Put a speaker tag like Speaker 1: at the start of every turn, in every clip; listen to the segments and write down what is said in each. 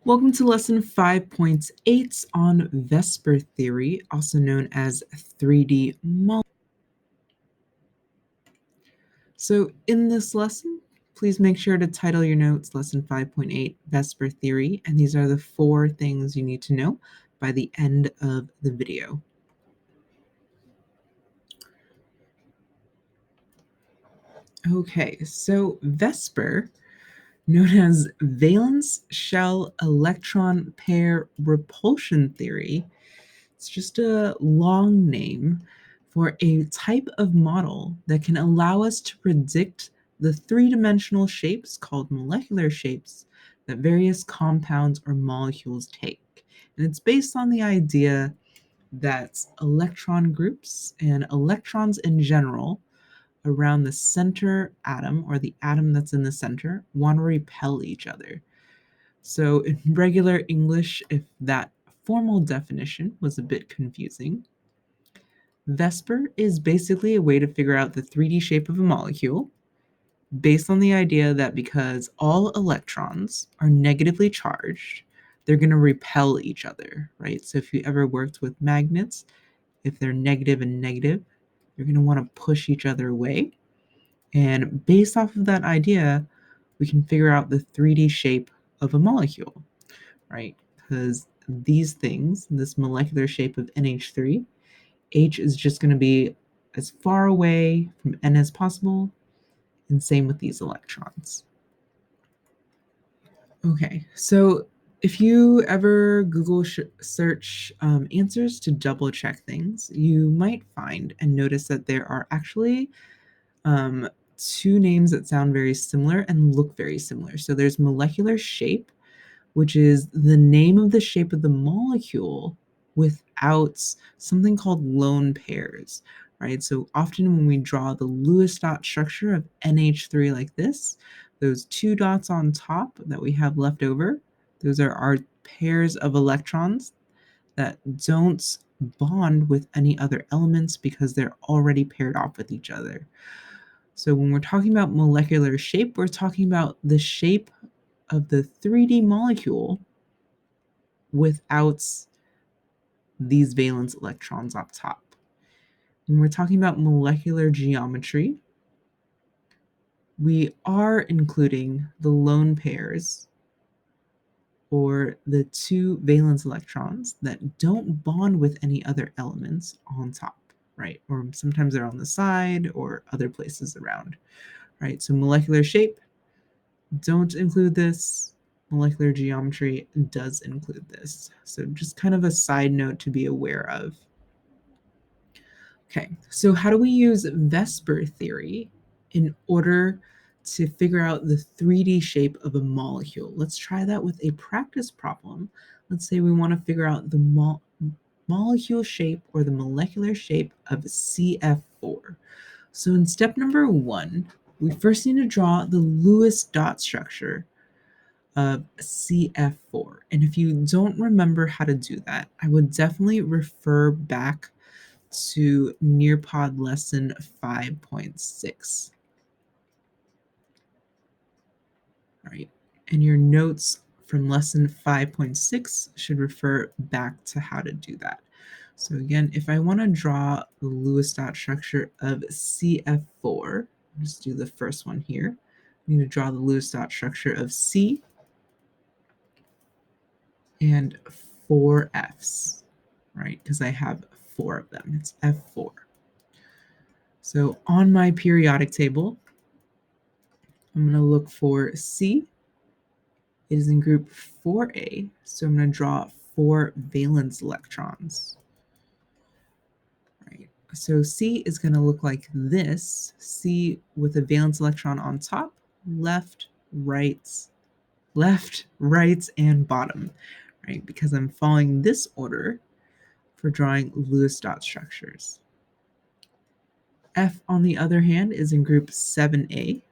Speaker 1: Welcome to lesson 5.8 on VSEPR theory, also known as 3D molecules. So in this lesson, please make sure to title your notes lesson 5.8 VSEPR theory, and these are the 4 things you need to know by the end of the video. Okay, so VSEPR, known as valence shell electron pair repulsion theory, it's just a long name for a type of model that can allow us to predict the three-dimensional shapes called molecular shapes that various compounds or molecules take. And it's based on the idea that electron groups and electrons in general around the center atom, or the atom that's in the center, want to repel each other. So in regular English, if that formal definition was a bit confusing, VSEPR is basically a way to figure out the 3D shape of a molecule based on the idea that because all electrons are negatively charged, they're going to repel each other, right? So if you ever worked with magnets, if they're negative and negative, you're going to want to push each other away. And based off of that idea, we can figure out the 3D shape of a molecule, right? Because these things, this molecular shape of NH3, H is just going to be as far away from N as possible, and same with these electrons. Okay, so if you ever Google search answers to double check things, you might find and notice that there are actually 2 names that sound very similar and look very similar. So there's molecular shape, which is the name of the shape of the molecule without something called lone pairs, right? So often when we draw the Lewis dot structure of NH3 like this, those 2 dots on top that we have left over, those are our pairs of electrons that don't bond with any other elements because they're already paired off with each other. So when we're talking about molecular shape, we're talking about the shape of the 3D molecule without these valence electrons up top. When we're talking about molecular geometry, we are including the lone pairs or the 2 valence electrons that don't bond with any other elements on top, right? Or sometimes they're on the side or other places around, right? So molecular shape, don't include this. Molecular geometry does include this. So just kind of a side note to be aware of. Okay, so how do we use VSEPR theory in order to figure out the 3D shape of a molecule? Let's try that with a practice problem. Let's say we want to figure out the molecule shape or the molecular shape of CF4. So in step number 1, we first need to draw the Lewis dot structure of CF4. And if you don't remember how to do that, I would definitely refer back to Nearpod lesson 5.6. All right, and your notes from lesson 5.6 should refer back to how to do that. So again, if I want to draw the Lewis dot structure of CF4, just do the first one here. I need to draw the Lewis dot structure of C and 4 Fs, right? Because I have 4 of them. It's F4. So on my periodic table, I'm going to look for C. It is in group 4A, so I'm going to draw 4 valence electrons. Right. So C is going to look like this. C with a valence electron on top, left, right, and bottom, right? Because I'm following this order for drawing Lewis dot structures. F, on the other hand, is in group 7A.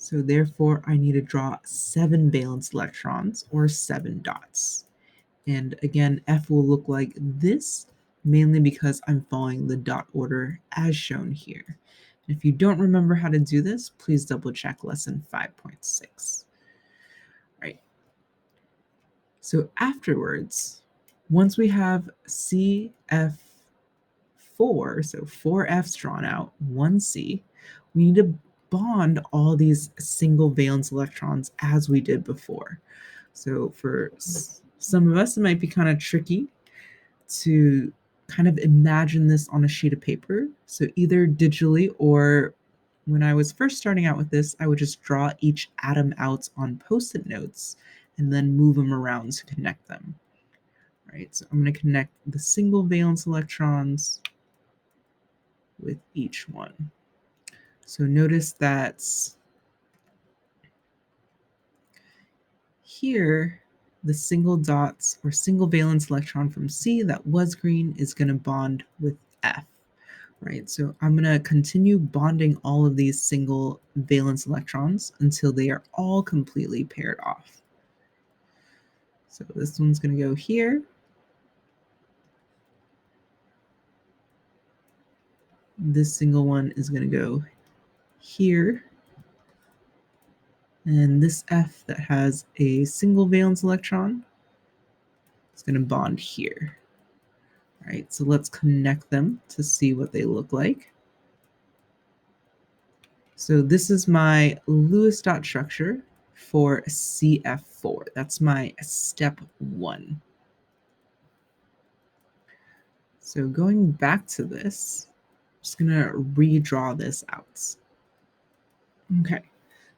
Speaker 1: So therefore, I need to draw 7 valence electrons, or 7 dots. And again, F will look like this, mainly because I'm following the dot order as shown here. If you don't remember how to do this, please double check lesson 5.6. Right. So afterwards, once we have CF4, so 4 F's drawn out, 1 C, we need to bond all these single valence electrons as we did before. So for some of us, it might be kind of tricky to kind of imagine this on a sheet of paper. So either digitally, or when I was first starting out with this, I would just draw each atom out on Post-it notes and then move them around to connect them. Right, so I'm going to connect the single valence electrons with each one. So notice that here, the single dots or single valence electron from C that was green is going to bond with F, right? So I'm going to continue bonding all of these single valence electrons until they are all completely paired off. So this one's going to go here. This single one is going to go here. And this F that has a single valence electron is going to bond here. All right, so let's connect them to see what they look like. So this is my Lewis dot structure for CF4. That's my step 1. So going back to this, I'm just going to redraw this out. Okay,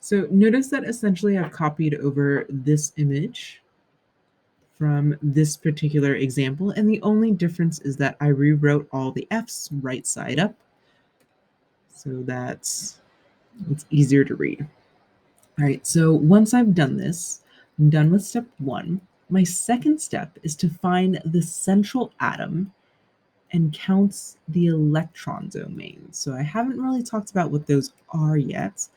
Speaker 1: so notice that essentially I've copied over this image from this particular example, and the only difference is that I rewrote all the F's right side up so that it's easier to read. All right, so once I've done this, I'm done with step 1. My second step is to find the central atom and count the electron domains. So I haven't really talked about what those are yet,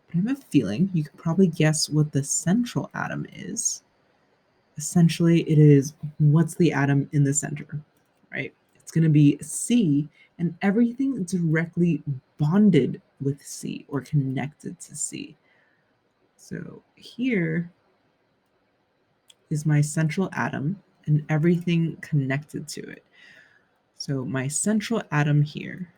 Speaker 1: but I have a feeling you could probably guess what the central atom is. Essentially, it is what's the atom in the center, right? It's going to be C, and everything directly bonded with C or connected to C. So here is my central atom and everything connected to it. So my central atom here.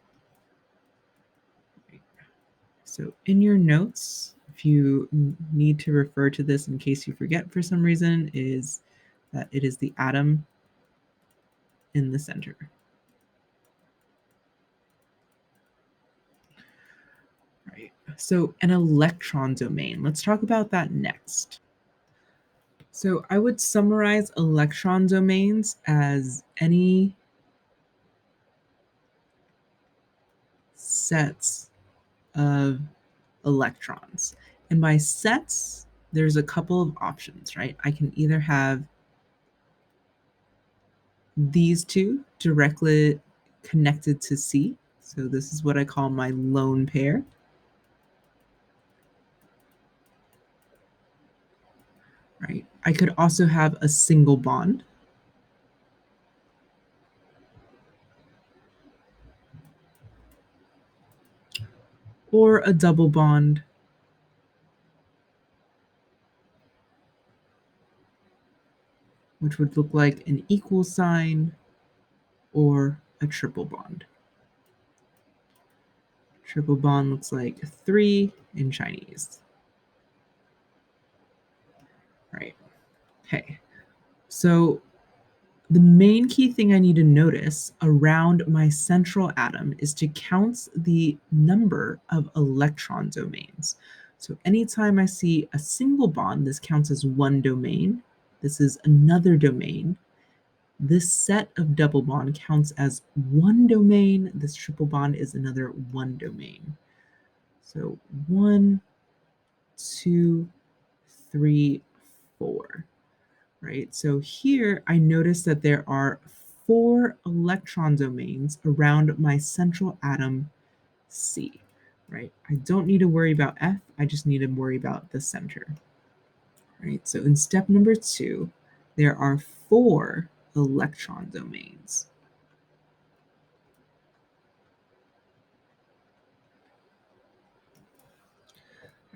Speaker 1: So in your notes, if you need to refer to this in case you forget for some reason, is that it is the atom in the center. Right. So an electron domain. Let's talk about that next. So I would summarize electron domains as any sets of electrons. And by sets, there's a couple of options, right? I can either have these two directly connected to C. So this is what I call my lone pair. Right. I could also have a single bond. Or a double bond. Which would look like an equal sign or a triple bond. Triple bond looks like 3 in Chinese. Right. Okay. So the main key thing I need to notice around my central atom is to count the number of electron domains. So anytime I see a single bond, this counts as one domain. This is another domain. This set of double bond counts as one domain. This triple bond is another one domain. So 1, 2, 3, 4. Right? So here I notice that there are 4 electron domains around my central atom C, right? I don't need to worry about F, I just need to worry about the center, right? So in step number 2, there are 4 electron domains.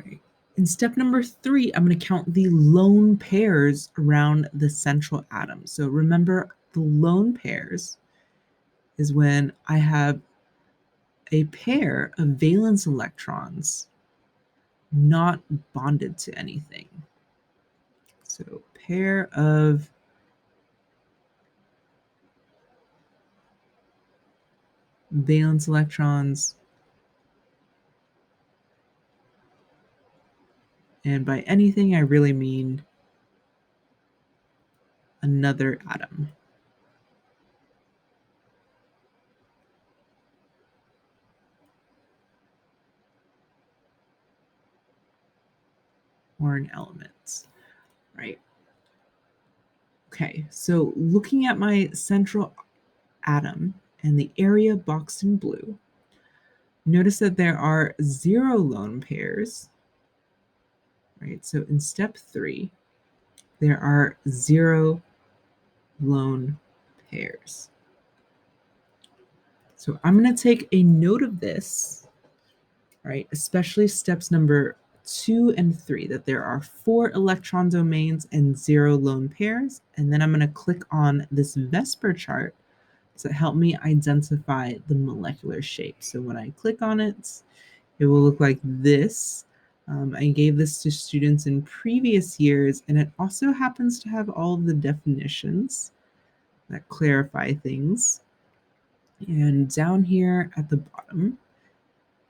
Speaker 1: Right? In step number 3, I'm going to count the lone pairs around the central atom. So remember, the lone pairs is when I have a pair of valence electrons not bonded to anything. So pair of valence electrons, and by anything I really mean another atom. Or an element, right? Okay, so looking at my central atom and the area boxed in blue, notice that there are 0 lone pairs, right? So in step 3, there are 0 lone pairs. So I'm going to take a note of this, right? Especially steps number 2 and 3, that there are 4 electron domains and 0 lone pairs. And then I'm going to click on this VSEPR chart to help me identify the molecular shape. So when I click on it, it will look like this. I gave this to students in previous years, and it also happens to have all of the definitions that clarify things. And down here at the bottom,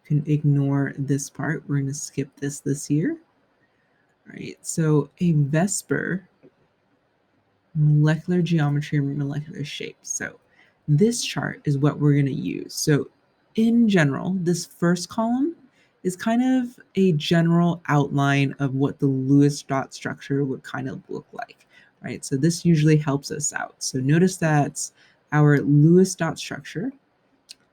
Speaker 1: you can ignore this part. We're going to skip this year. All right, so a VSEPR, molecular geometry and molecular shape. So this chart is what we're going to use. So in general, this first column is kind of a general outline of what the Lewis dot structure would kind of look like, right? So this usually helps us out. So notice that our Lewis dot structure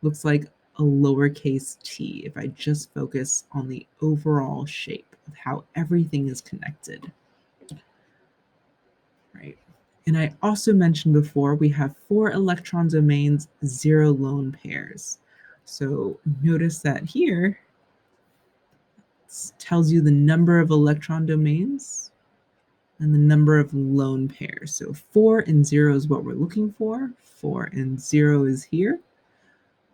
Speaker 1: looks like a lowercase t if I just focus on the overall shape of how everything is connected, right? And I also mentioned before, we have 4 electron domains, 0 lone pairs. So notice that here it tells you the number of electron domains and the number of lone pairs. So 4 and 0 is what we're looking for. 4 and 0 is here.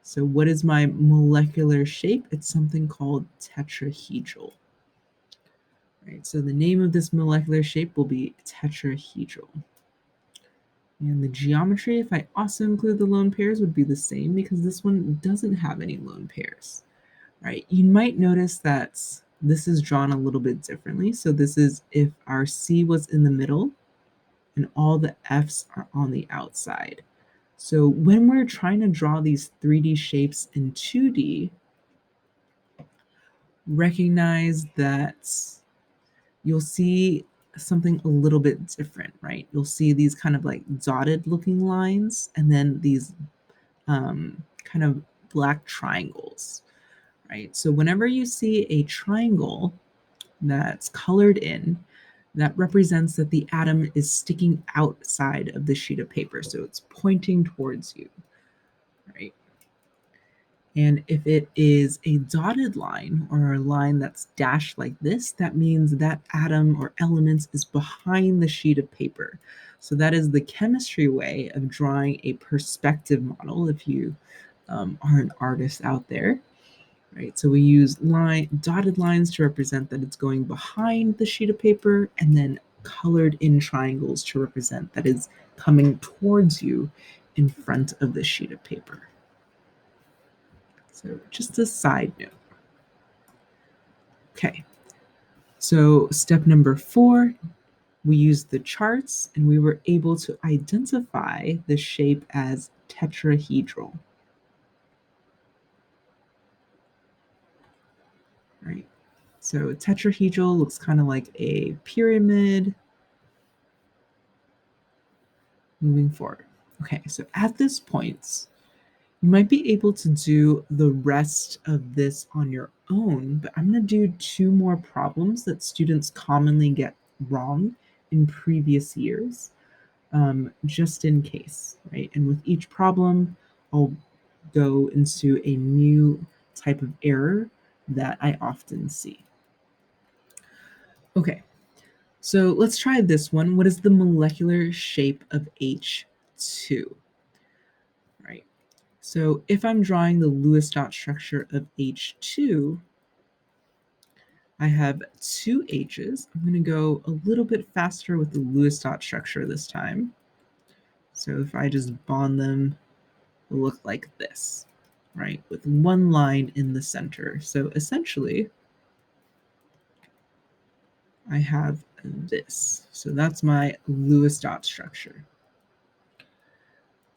Speaker 1: So what is my molecular shape? It's something called tetrahedral. Right, so the name of this molecular shape will be tetrahedral. And the geometry, if I also include the lone pairs, would be the same because this one doesn't have any lone pairs, right? You might notice that this is drawn a little bit differently. So this is if our C was in the middle and all the F's are on the outside. So when we're trying to draw these 3D shapes in 2D, recognize that you'll see something a little bit different, right? You'll see these kind of like dotted looking lines and then these kind of black triangles, right? So whenever you see a triangle that's colored in, that represents that the atom is sticking outside of the sheet of paper. So it's pointing towards you, right? And if it is a dotted line or a line that's dashed like this, that means that atom or element is behind the sheet of paper. So that is the chemistry way of drawing a perspective model if you are an artist out there, right? So we use dotted lines to represent that it's going behind the sheet of paper, and then colored in triangles to represent that it's coming towards you in front of the sheet of paper. So just a side note. Okay, so step number 4, we used the charts and we were able to identify the shape as tetrahedral. Right, so tetrahedral looks kind of like a pyramid. Moving forward. Okay, so at this point, you might be able to do the rest of this on your own, but I'm going to do 2 more problems that students commonly get wrong in previous years, just in case, right? And with each problem, I'll go into a new type of error that I often see. Okay, so let's try this one. What is the molecular shape of H2? Right. So if I'm drawing the Lewis dot structure of H2, I have two H's. I'm going to go a little bit faster with the Lewis dot structure this time. So if I just bond them, it'll look like this, right? With one line in the center. So essentially, I have this. So that's my Lewis dot structure.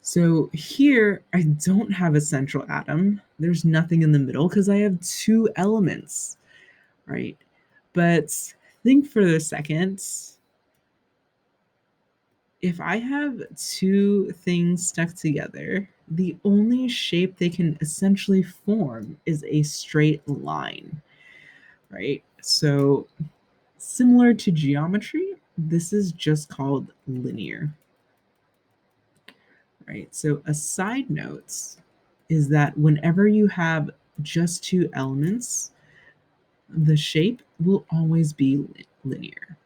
Speaker 1: So here, I don't have a central atom. There's nothing in the middle because I have two elements, right? But think for a second. If I have two things stuck together, the only shape they can essentially form is a straight line, right? So similar to geometry, this is just called linear, right? So a side note is that whenever you have just two elements, the shape will always be linear.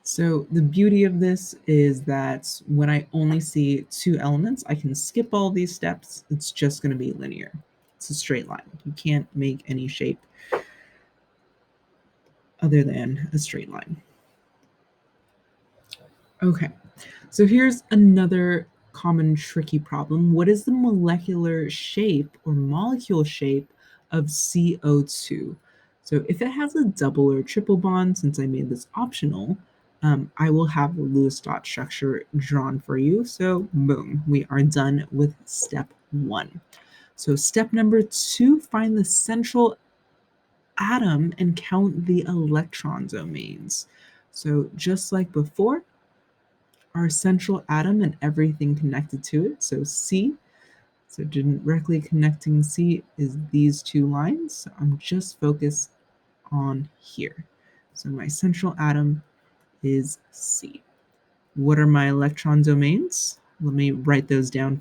Speaker 1: So the beauty of this is that when I only see two elements, I can skip all these steps. It's just going to be linear. It's a straight line. You can't make any shape other than a straight line. Okay, so here's another common tricky problem. What is the molecular shape or molecule shape of CO2? So if it has a double or triple bond, since I made this optional, I will have the Lewis dot structure drawn for you. So boom, we are done with step one. So step number two, find the central atom and count the electron domains. So just like before, our central atom and everything connected to it. So C, so directly connecting C is these two lines. So I'm just focused on here. So my central atom is C. What are my electron domains? Let me write those down.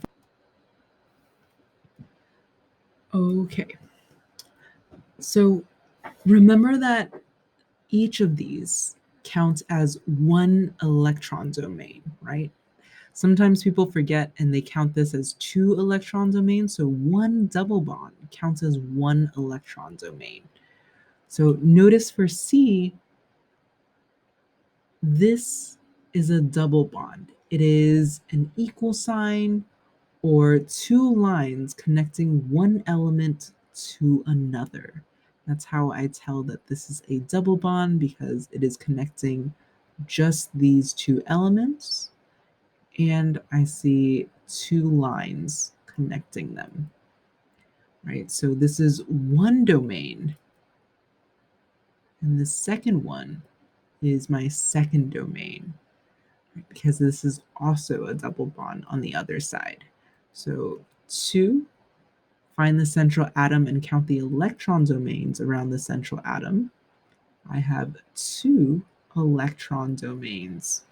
Speaker 1: Okay. So remember that each of these counts as one electron domain, right? Sometimes people forget and they count this as two electron domains. So one double bond counts as one electron domain. So notice for C, this is a double bond. It is an equal sign or two lines connecting one element to another. That's how I tell that this is a double bond because it is connecting just these two elements, and I see two lines connecting them, right? So this is one domain, and the second one is my second domain, right? Because this is also a double bond on the other side. So two, find the central atom and count the electron domains around the central atom. I have two electron domains.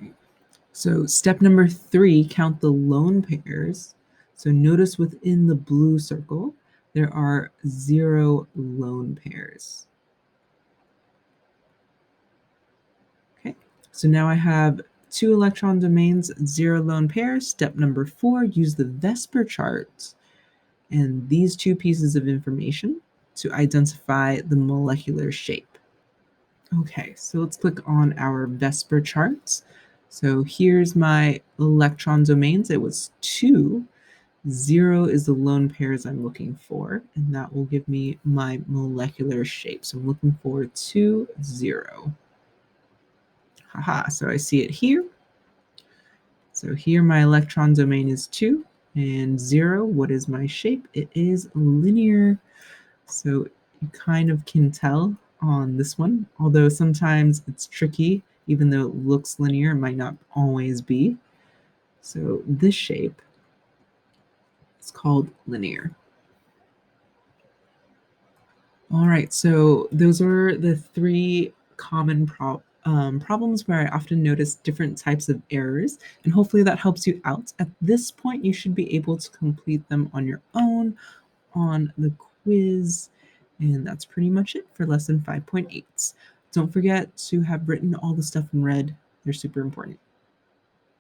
Speaker 1: Right. So step number three, count the lone pairs. So notice within the blue circle, there are 0 lone pairs. Okay, so now I have two electron domains, 0 lone pairs. Step number four, use the VSEPR chart and these two pieces of information to identify the molecular shape. Okay, so let's click on our VSEPR charts. So here's my electron domains. It was 2. 0 is the lone pairs I'm looking for, and that will give me my molecular shape. So I'm looking for 2, 0. Haha, so I see it here. So here my electron domain is 2, and 0, what is my shape? It is linear. So you kind of can tell on this one, although sometimes it's tricky, even though it looks linear, it might not always be. So this shape It's called linear. All right, so those are the three common problems where I often notice different types of errors, and hopefully that helps you out. At this point, you should be able to complete them on your own on the quiz, and that's pretty much it for lesson 5.8. Don't forget to have written all the stuff in red, they're super important.